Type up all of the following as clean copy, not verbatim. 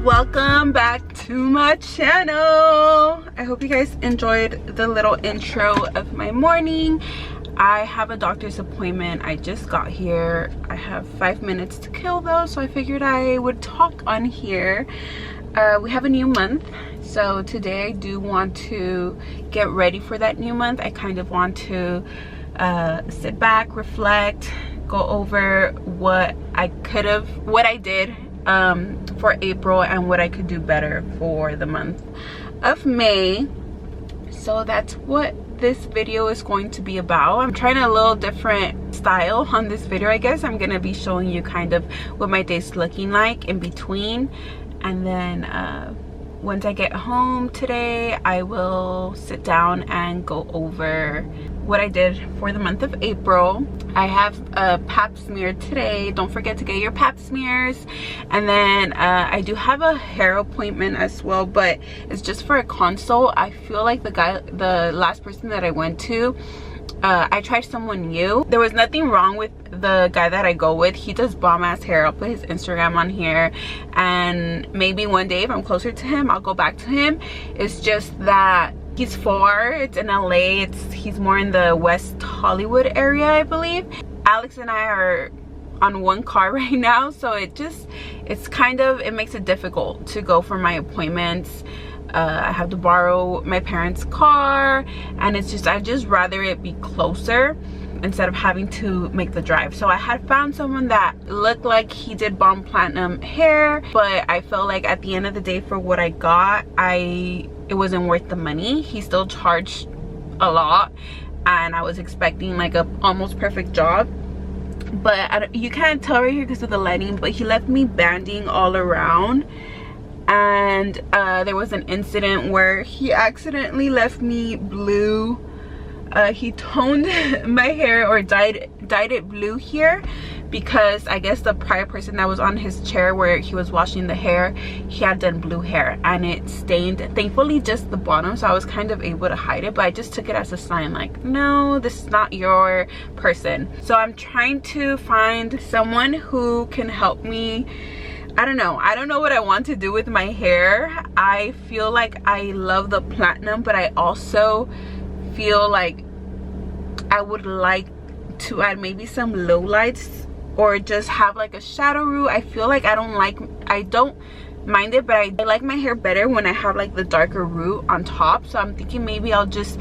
Welcome back to my channel. I hope you guys enjoyed the little intro of my morning. I have a doctor's appointment. I just got here. I have 5 minutes to kill though, so I figured I would talk on here. We have a new month, so today I do want to get ready for that new month. I kind of want to sit back, reflect, go over what I did for April and what I could do better for the month of May. So that's what this video is going to be about. I'm trying a little different style on this video. I guess I'm gonna be showing you kind of what my day's looking like in between, and then once I get home today I will sit down and go over what I did for the month of April. I have a pap smear today. Don't forget to get your pap smears. And then I do have a hair appointment as well, but it's just for a consult. I feel like the last person that I went to, I tried someone new. There was nothing wrong with the guy that I go with. He does bomb ass hair. I'll put his Instagram on here, and maybe one day if I'm closer to him I'll go back to him. It's just that he's far. It's in LA. He's more in the West Hollywood area, I believe. Alex and I are on one car right now, so it makes it difficult to go for my appointments. I have to borrow my parents' car, and I'd just rather it be closer instead of having to make the drive. So I had found someone that looked like he did bomb platinum hair, but I felt like at the end of the day for what I got, it wasn't worth the money. He still charged a lot, and I was expecting like a almost perfect job, but you can't tell right here because of the lighting, but he left me banding all around. And there was an incident where he accidentally left me blue. He toned my hair, or dyed it blue here, because I guess the prior person that was on his chair where he was washing the hair, he had done blue hair, and it stained, thankfully, just the bottom, so I was kind of able to hide it. But I just took it as a sign like, no, this is not your person. So I'm trying to find someone who can help me. I don't know what I want to do with my hair. I feel like I love the platinum, but I also feel like I would like to add maybe some low lights, or just have like a shadow root. I feel like I don't mind it, but I like my hair better when I have like the darker root on top. So I'm thinking maybe I'll just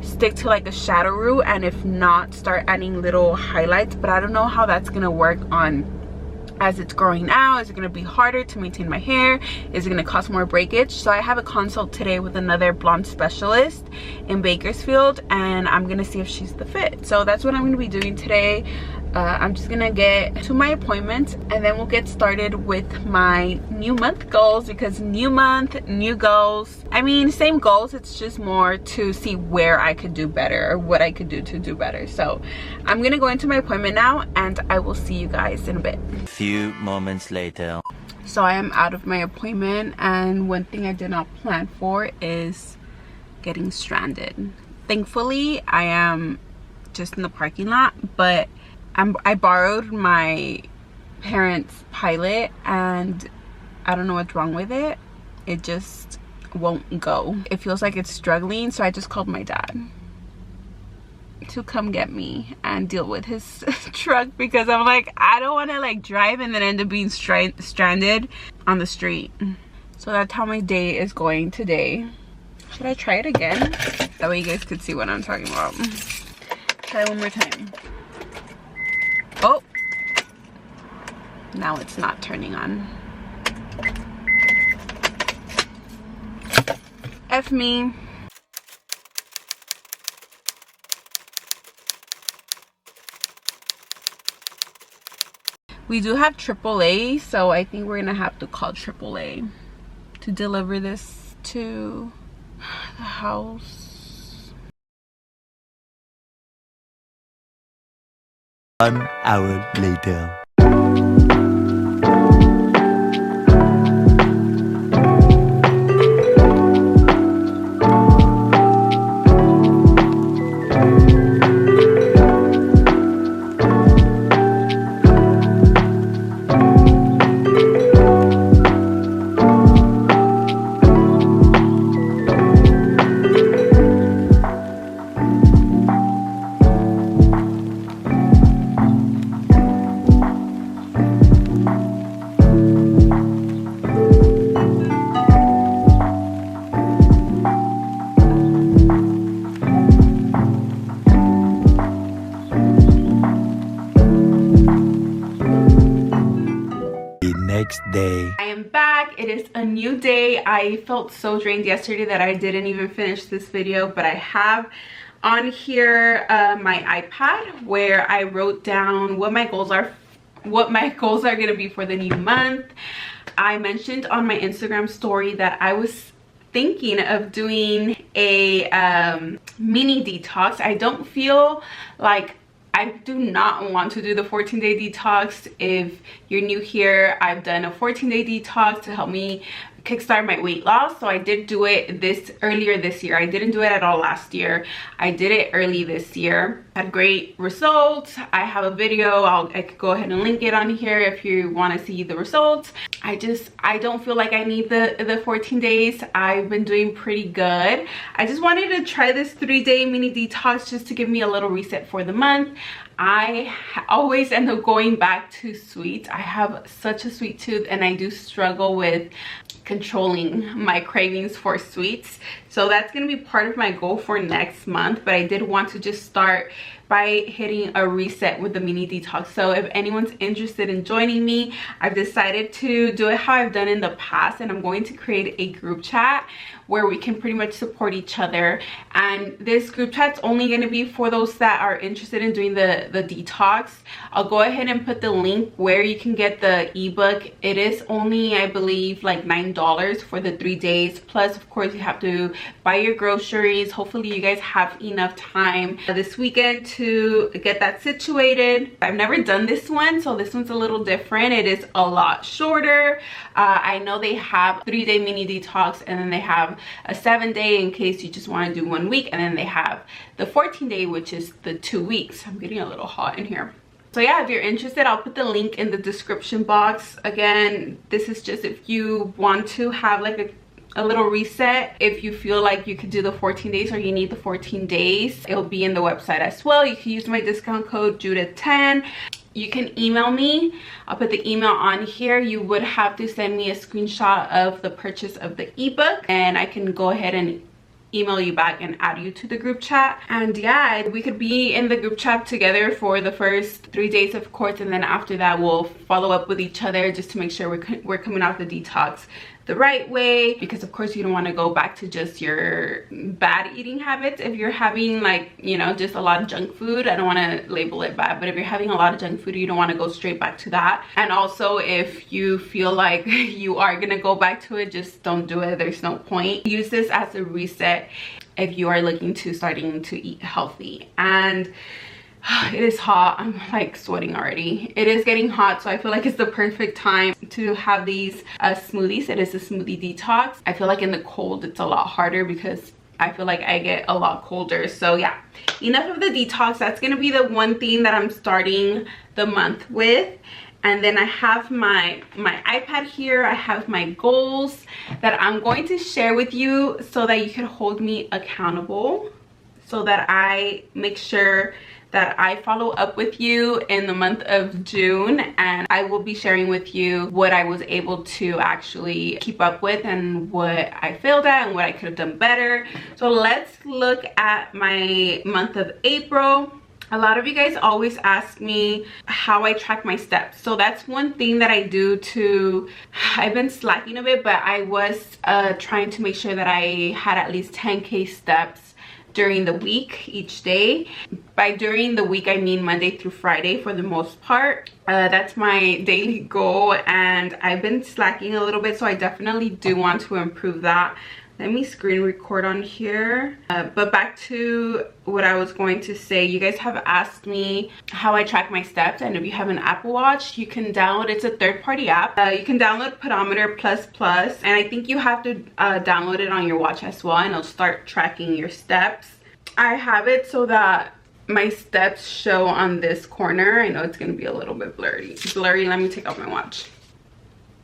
stick to like a shadow root, and if not, start adding little highlights. But I don't know how that's gonna work on as it's growing out. Is it gonna be harder to maintain my hair? Is it gonna cause more breakage? So I have a consult today with another blonde specialist in Bakersfield, and I'm gonna see if she's the fit. So that's what I'm gonna be doing today. I'm just gonna get to my appointment, and then we'll get started with my new month goals, because new month, new goals. I mean, same goals, it's just more to see where I could do better, or what I could do to do better. So I'm gonna go into my appointment now, and I will see you guys in a bit. Few moments later. So I am out of my appointment, and one thing I did not plan for is getting stranded. Thankfully, I am just in the parking lot, but I borrowed my parents' Pilot, and I don't know what's wrong with it. It just won't go. It feels like it's struggling, so I just called my dad to come get me and deal with his truck, because I'm like, I don't want to like drive and then end up being stranded on the street. So that's how my day is going today. Should I try it again? That way you guys could see what I'm talking about. Try one more time. Oh, now it's not turning on. F me. We do have AAA, so I think we're gonna have to call AAA to deliver this to the house. 1 hour later. Next day. I am back. It is a new day. I felt so drained yesterday that I didn't even finish this video, but I have on here my iPad where I wrote down what my goals are going to be for the new month. I mentioned on my Instagram story that I was thinking of doing a mini detox. I don't feel like I do not want to do the 14-day detox. If you're new here, I've done a 14-day detox to help me kickstart my weight loss. So I did do it earlier this year. I didn't do it at all last year. I did it early this year. Had great results. I have a video. I could go ahead and link it on here if you want to see the results. I don't feel like I need the 14 days. I've been doing pretty good. I just wanted to try this 3-day mini detox just to give me a little reset for the month. I always end up going back to sweets. I have such a sweet tooth and I do struggle with controlling my cravings for sweets. So that's going to be part of my goal for next month, but I did want to just start by hitting a reset with the mini detox. So if anyone's interested in joining me, I've decided to do it how I've done in the past, and I'm going to create a group chat where we can pretty much support each other. And this group chat's only going to be for those that are interested in doing the detox. I'll go ahead and put the link where you can get the ebook. It is only, I believe, like $9 for the 3 days. Plus, of course, you have to buy your groceries. Hopefully you guys have enough time this weekend to get that situated. I've never done this one, so this one's a little different. It is a lot shorter. I know they have 3-day mini detox, and then they have a 7-day in case you just want to do 1 week, and then they have the 14-day, which is the 2 weeks. I'm getting a little hot in here. So yeah, if you're interested, I'll put the link in the description box. Again, this is just if you want to have like a little reset. If you feel like you could do the 14 days or you need the 14 days, it'll be in the website as well. You can use my discount code Judith10. You can email me. I'll put the email on here. You would have to send me a screenshot of the purchase of the ebook, and I can go ahead and email you back and add you to the group chat. And yeah, we could be in the group chat together for the first 3 days, of course, and then after that we'll follow up with each other just to make sure we're coming out the detox the right way, because of course you don't want to go back to just your bad eating habits. If you're having, like, you know, just a lot of junk food, I don't want to label it bad, but if you're having a lot of junk food, you don't want to go straight back to that. And also, if you feel like you are gonna go back to it, just don't do it. There's no point. Use this as a reset if you are looking to starting to eat healthy. And it is hot. I'm like sweating already. It is getting hot, so I feel like it's the perfect time to have these smoothies. It is a smoothie detox. I feel like in the cold it's a lot harder because I feel like I get a lot colder. So yeah, enough of the detox. That's gonna be the one thing that I'm starting the month with. And then I have my iPad here. I have my goals that I'm going to share with you so that you can hold me accountable, so that I make sure that I follow up with you in the month of June, and I will be sharing with you what I was able to actually keep up with and what I failed at and what I could have done better. So let's look at my month of April. A lot of you guys always ask me how I track my steps. So that's one thing that I do to, I've been slacking a bit, but I was trying to make sure that I had at least 10K steps during the week each day. By during the week I mean Monday through Friday for the most part. That's my daily goal, and I've been slacking a little bit, so I definitely do want to improve that. Let me screen record on here. But back to what I was going to say. You guys have asked me how I track my steps, and if you have an Apple Watch, you can download, it's a third-party app. You can download Pedometer Plus Plus, and I think you have to download it on your watch as well, and it'll start tracking your steps. I have it so that my steps show on this corner. I know it's gonna be a little bit blurry. Let me take off my watch.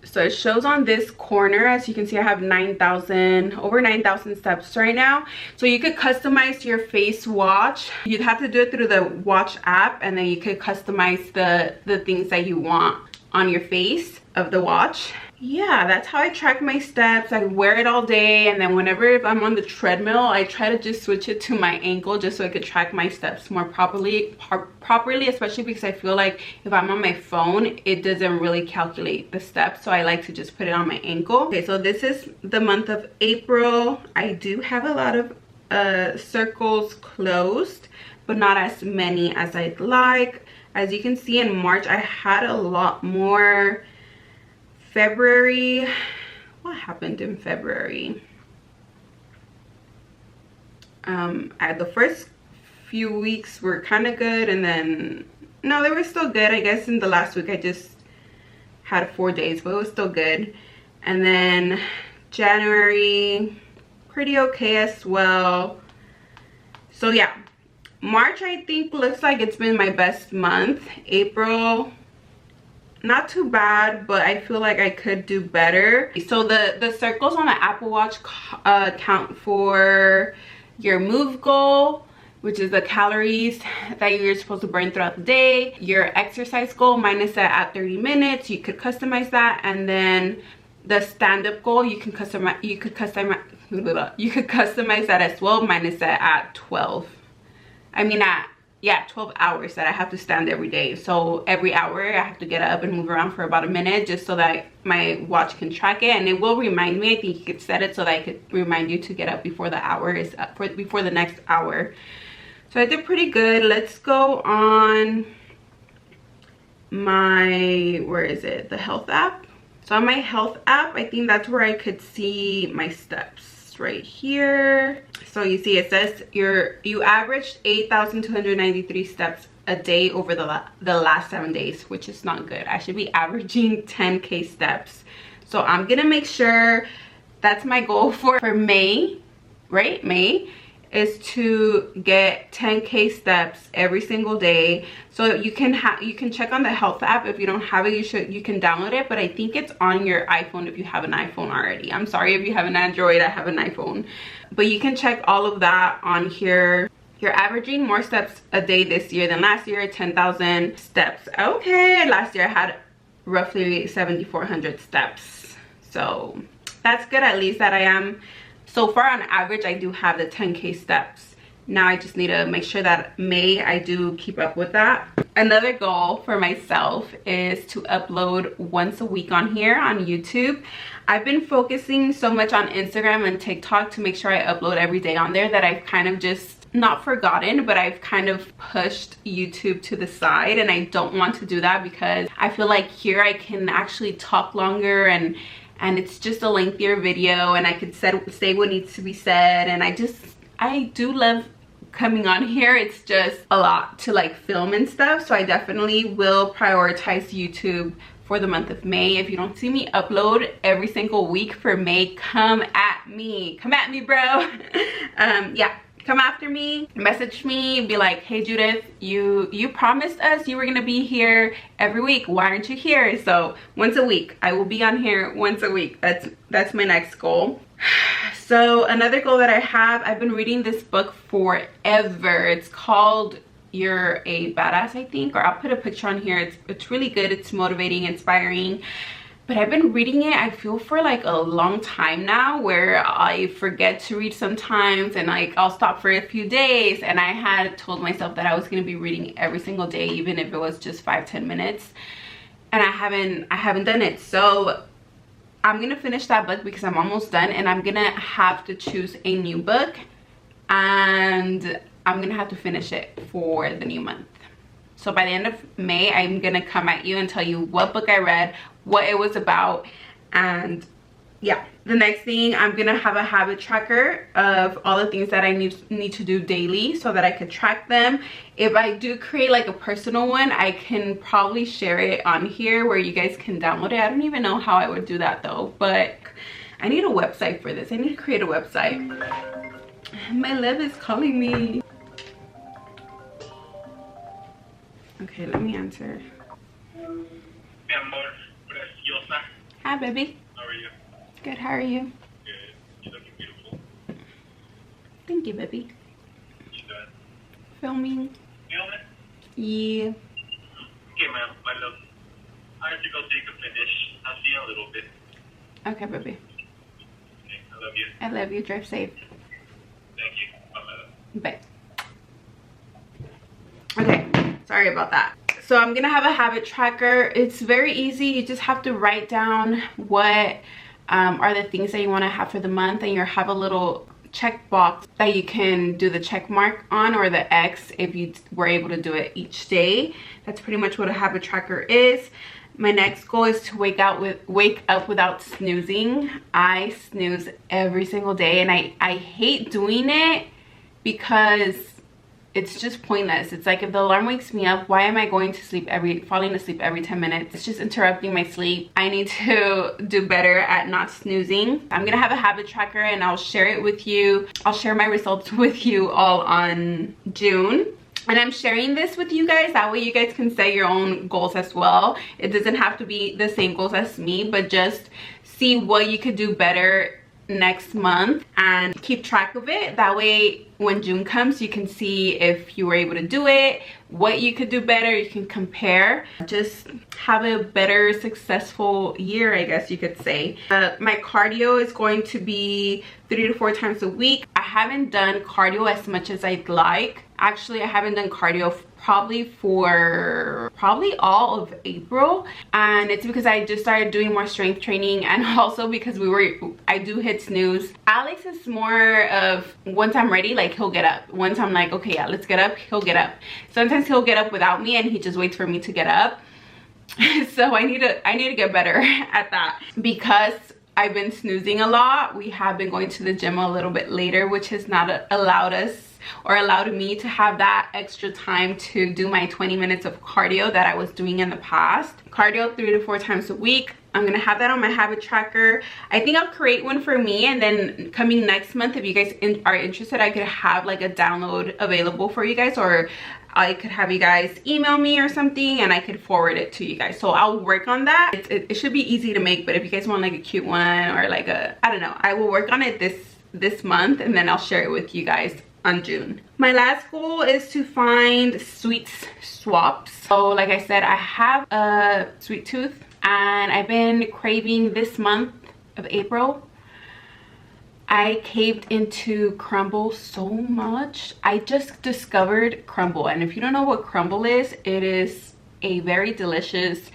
So it shows on this corner. As you can see, I have over 9,000 steps right now. So you could customize your face watch. You'd have to do it through the watch app, and then you could customize the things that you want on your face of the watch. Yeah, that's how I track my steps. I wear it all day, and then whenever I'm on the treadmill, I try to just switch it to my ankle just so I could track my steps more properly, especially because I feel like if I'm on my phone, it doesn't really calculate the steps, so I like to just put it on my ankle. Okay, so this is the month of April. I do have a lot of circles closed, but not as many as I'd like. As you can see, in March I had a lot more. February, what happened in February? The first few weeks were kind of good, and then no, they were still good. I guess in the last week I just had 4 days, but it was still good. And then January, pretty okay as well. So yeah, March I think looks like it's been my best month. April, not too bad, but I feel like I could do better. So the circles on the Apple Watch count for your move goal, which is the calories that you're supposed to burn throughout the day. Your exercise goal, mine is set at 30 minutes. You could customize that. And then the stand-up goal, you could customize that as well. Mine is set at 12. I mean yeah, 12 hours that I have to stand every day. So every hour I have to get up and move around for about a minute just so that my watch can track it, and it will remind me. I think you could set it so that I could remind you to get up before the hour is up, before the next hour. So I did pretty good. Let's go on my, where is it? The health app. So on my health app, I think that's where I could see my steps right here. So you see it says you averaged 8,293 steps a day over the last 7 days, which is not good. I should be averaging 10K steps. So I'm gonna make sure, that's my goal for May, right? May is to get 10K steps every single day. So you can check on the health app. If you don't have it, you can download it, but I think it's on your iPhone if you have an iPhone already. I'm sorry if you have an Android, I have an iPhone. But you can check all of that on here. You're averaging more steps a day this year than last year, 10,000 steps. Okay, last year I had roughly 7,400 steps. So that's good, at least that I am. So far on average, I do have the 10K steps. Now I just need to make sure that May I do keep up with that. Another goal for myself is to upload once a week on here on YouTube. I've been focusing so much on Instagram and TikTok to make sure I upload every day on there that I've kind of just not forgotten, but I've kind of pushed YouTube to the side, and I don't want to do that because I feel like here I can actually talk longer, and it's just a lengthier video, and I could say what needs to be said, and I do love coming on here. It's just a lot to like film and stuff, so I definitely will prioritize YouTube for the month of May. If you don't see me upload every single week for May, come at me, bro. Yeah, come after me, message me, be like, hey Judith, you promised us you were gonna be here every week, why aren't you here? So once a week, I will be on here once a week. That's my next goal. So another goal that I have, I've been reading this book forever. It's called You're a Badass, I think, or I'll put a picture on here. It's really good. It's motivating, inspiring. but I've been reading it, I feel, for like a long time now, where I forget to read sometimes, and like I'll stop for a few days. And I had told myself that I was going to be reading every single day, even if it was just 5-10 minutes, and I haven't done it. So I'm gonna finish that book because I'm almost done, and I'm gonna have to choose a new book, and I'm gonna have to finish it for the new month. So by the end of May, I'm gonna come at you and tell you what book I read, what it was about, and yeah. The next thing, I'm gonna have a habit tracker of all the things that I need to do daily, so that I could track them. If I do create like a personal one, I can probably share it on here where you guys can download it. I don't even know how I would do that though, but I need a website for this. I need to create a website. My love is calling me. Okay, let me answer. Hi, baby. How are you? Good, how are you? Good. You're looking beautiful. Thank you, baby. You done? Filming. Filming? Yeah. Okay, ma'am. My love. I have to go take a finish. I'll see you in a little bit. Okay, baby. Okay, I love you. I love you. Drive safe. Thank you. Bye, my love. Bye. Okay, sorry about that. So I'm gonna have a habit tracker. It's very easy. You just have to write down what are the things that you want to have for the month, and you have a little check box that you can do the check mark on, or the X if you were able to do it each day. That's pretty much what a habit tracker is. My next goal is to wake up without snoozing. I snooze every single day, and I hate doing it because it's just pointless. It's like, if the alarm wakes me up, why am I falling asleep every 10 minutes? It's just interrupting my sleep. I need to do better at not snoozing. I'm gonna have a habit tracker, and I'll share it with you. I'll share my results with you all on June. And I'm sharing this with you guys, that way you guys can set your own goals as well. It doesn't have to be the same goals as me, but just see what you could do better next month and keep track of it. That way when June comes, you can see if you were able to do it, what you could do better. You can compare, just have a better successful year, I guess you could say. My cardio is going to be 3 to 4 times a week. I haven't done cardio as much as I'd like. Actually, I haven't done cardio probably all of April, and it's because I just started doing more strength training, and also because I do hit snooze. Alex is more of, once I'm ready, like, he'll get up. Once I'm like, okay, yeah, let's get up, he'll get up. Sometimes he'll get up without me, and he just waits for me to get up. So I need to get better at that. Because I've been snoozing a lot, we have been going to the gym a little bit later, which has not allowed me to have that extra time to do my 20 minutes of cardio that I was doing in the past. Cardio 3 to 4 times a week. I'm gonna have that on my habit tracker. I think I'll create one for me, and then coming next month, if you guys are interested, I could have like a download available for you guys, or I could have you guys email me or something, and I could forward it to you guys. So I'll work on that. It should be easy to make, but if you guys want like a cute one, or like I don't know, I will work on it this month, and then I'll share it with you guys on June. My last goal is to find sweet swaps. So like I said, I have a sweet tooth, and I've been craving this month of April. I caved into crumble so much. I just discovered crumble, and if you don't know what crumble is, it is a very delicious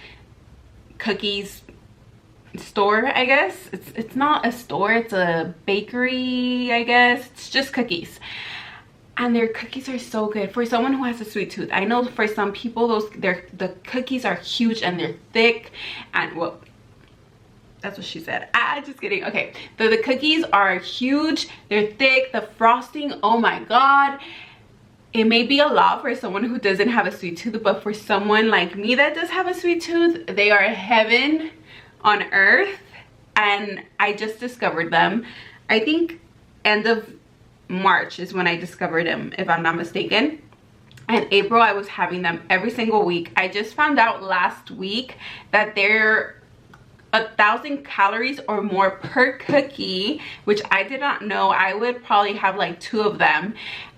cookies store, I guess. It's not a store, it's a bakery, I guess. It's just cookies, and their cookies are so good for someone who has a sweet tooth. I know for some people the cookies are huge and they're thick, and well, that's what she said. Just kidding. Okay, the cookies are huge, they're thick, the frosting, oh my god. It may be a lot for someone who doesn't have a sweet tooth, but for someone like me that does have a sweet tooth, they are heaven on earth. And I just discovered them, I think end of March is when I discovered them, if I'm not mistaken. And April, I was having them every single week. I just found out last week that they're 1,000 calories or more per cookie, which I did not know. I would probably have like 2 of them,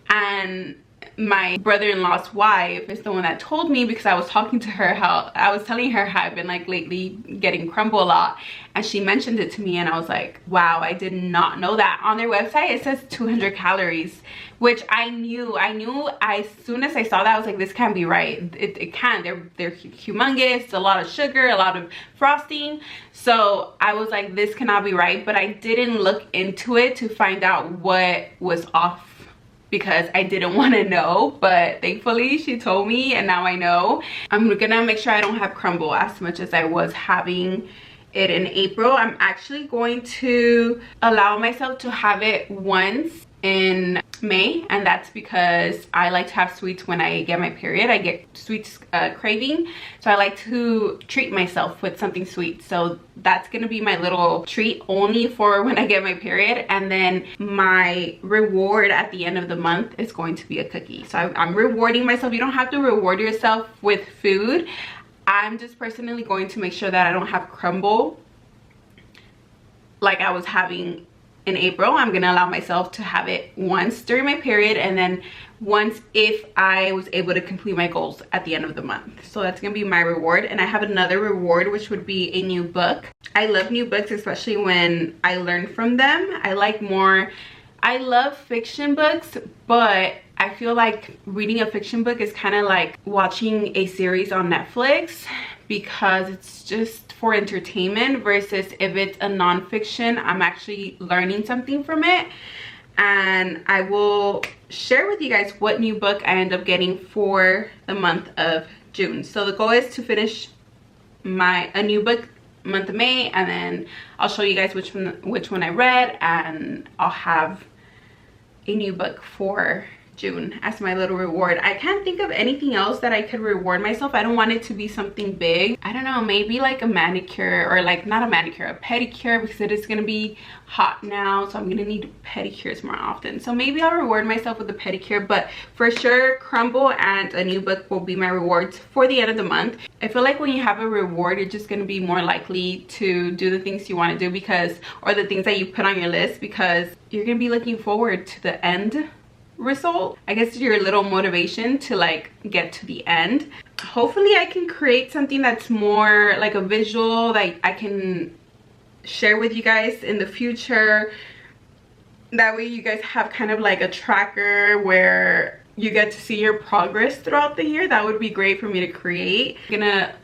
and my brother-in-law's wife is the one that told me, because I was talking to her how I was telling her how I've been like lately getting crumble a lot, and she mentioned it to me, and I was like, wow, I did not know that. On their website it says 200 calories, which I knew as soon as I saw that. I was like, this can't be right. It can't. They're humongous, a lot of sugar, a lot of frosting. So I was like, this cannot be right. But I didn't look into it to find out what was off, because I didn't want to know. But thankfully she told me, and now I know. I'm gonna make sure I don't have crumble as much as I was having it in April. I'm actually going to allow myself to have it once in May, and that's because I like to have sweets when I get my period. I get sweets craving, so I like to treat myself with something sweet. So that's gonna be my little treat only for when I get my period. And then my reward at the end of the month is going to be a cookie. So I'm rewarding myself. You don't have to reward yourself with food. I'm just personally going to make sure that I don't have crumble like I was having in April. I'm gonna allow myself to have it once during my period, and then once if I was able to complete my goals at the end of the month. So that's gonna be my reward. And I have another reward, which would be a new book. I love new books, especially when I learn from them. I love fiction books, but I feel like reading a fiction book is kind of like watching a series on Netflix, because it's just for entertainment, versus if it's a non-fiction, I'm actually learning something from it. And I will share with you guys what new book I end up getting for the month of June. So the goal is to finish a new book month of May, and then I'll show you guys which one I read, and I'll have a new book for June as my little reward. I can't think of anything else that I could reward myself. I don't want it to be something big. I don't know, maybe like a manicure, or like not a manicure, a pedicure, because it is gonna be hot now, so I'm gonna need pedicures more often. So maybe I'll reward myself with a pedicure, but for sure crumble and a new book will be my rewards for the end of the month. I feel like when you have a reward, you're just gonna be more likely to do the things you want to do, or the things that you put on your list, because you're gonna be looking forward to the end result. I guess your little motivation to like get to the end. Hopefully I can create something that's more like a visual that I can share with you guys in the future. That way you guys have kind of like a tracker where you get to see your progress throughout the year. That would be great for me to create. I'm gonna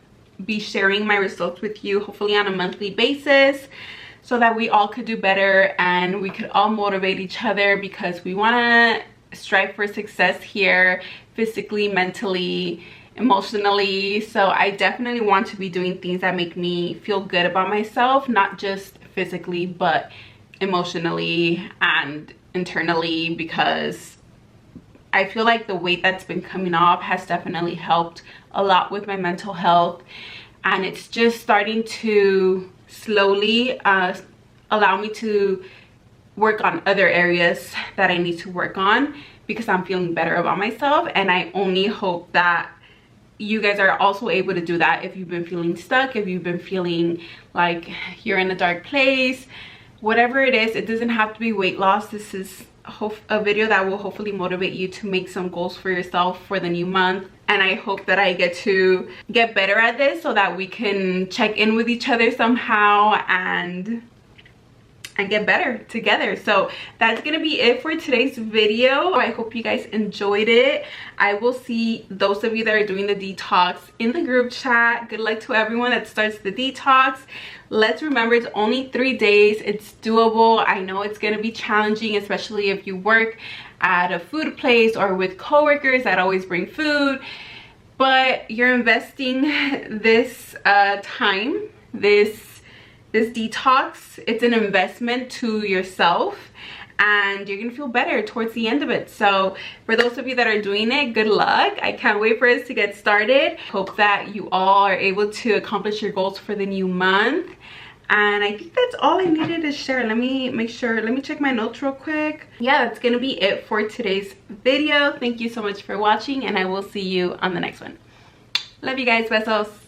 be sharing my results with you hopefully on a monthly basis, so that we all could do better and we could all motivate each other, because we want to strive for success here, physically, mentally, emotionally. So I definitely want to be doing things that make me feel good about myself, not just physically but emotionally and internally, because I feel like the weight that's been coming off has definitely helped a lot with my mental health, and it's just starting to slowly allow me to work on other areas that I need to work on, because I'm feeling better about myself. And I only hope that you guys are also able to do that. If you've been feeling stuck, if you've been feeling like you're in a dark place, whatever it is, it doesn't have to be weight loss. This is a video that will hopefully motivate you to make some goals for yourself for the new month. And I hope that I get to get better at this, so that we can check in with each other somehow and get better together. So that's gonna be it for today's video. I hope you guys enjoyed it. I will see those of you that are doing the detox in the group chat. Good luck to everyone that starts the detox. Let's remember, it's only 3 days. It's doable. I know it's gonna be challenging, especially if you work at a food place or with coworkers that always bring food, but you're investing this time, this detox. It's an investment to yourself, and you're gonna feel better towards the end of it. So for those of you that are doing it, good luck. I can't wait for us to get started. Hope that you all are able to accomplish your goals for the new month. And I think that's all I needed to share. Let me check my notes real quick. Yeah, that's gonna be it for today's video. Thank you so much for watching, and I will see you on the next one. Love you guys. Besos.